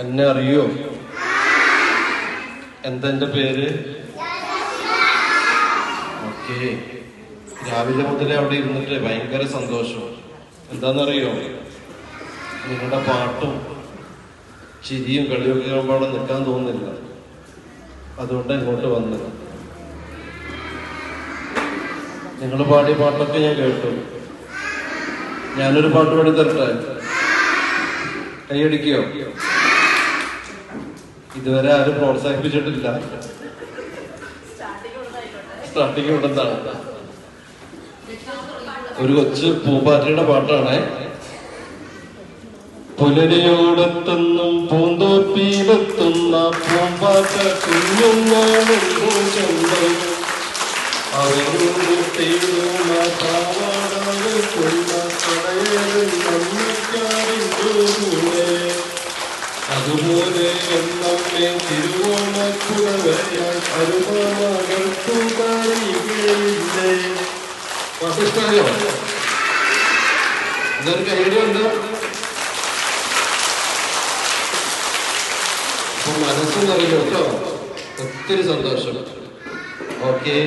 എന്നെ അറിയോ? എന്താ എന്റെ പേര്? ഓക്കെ. രാവിലെ മുതലേ അവിടെ ഇരുന്നിട്ട് ഭയങ്കര സന്തോഷം. എന്താന്നറിയോ? നിങ്ങളുടെ പാട്ടും ചിരിയും കളിയൊക്കെ കാണുമ്പോൾ നിൽക്കാൻ തോന്നുന്നില്ല. അതുകൊണ്ട് ഇങ്ങോട്ട് വന്നത്. നിങ്ങൾ പാടിയ പാട്ടൊക്കെ ഞാൻ കേട്ടു. ഞാനൊരു പാട്ട് പാടി തരട്ടെ? കൈയടിക്കോ? ഇതുവരെ ആരും പ്രോത്സാഹിപ്പിച്ചിട്ടില്ല. സ്റ്റാർട്ടിങ് ഇവിടുന്നാണ്. ഒരു കൊച്ചു പൂമ്പാറ്റയുടെ പാട്ടാണ്. പുലരിയോടെത്തുന്നും പൂന്തോപ്പിയിലെത്തുന്ന പൂമ്പാറ്റ കുഞ്ഞുങ്ങളുണ്ടോ ചന്തം അവരോട് തേടുന്ന പാവാടകൾക്കുള്ള കടയേറും നമ്മക്കാരിൻ്റെ അതുപോലെ എന്നമ്മേ തിരുവോണക്കുടവയാൽ അരുമകൾക്കു കഴിയുകയില്ലേ. പാട്ടിഷ്ടായോ? ഇതൊരു കൈയുണ്ട്. അപ്പൊ മനസ്സെന്നറിയോ കേട്ടോ. ഒത്തിരി സന്തോഷം. ഓക്കെ.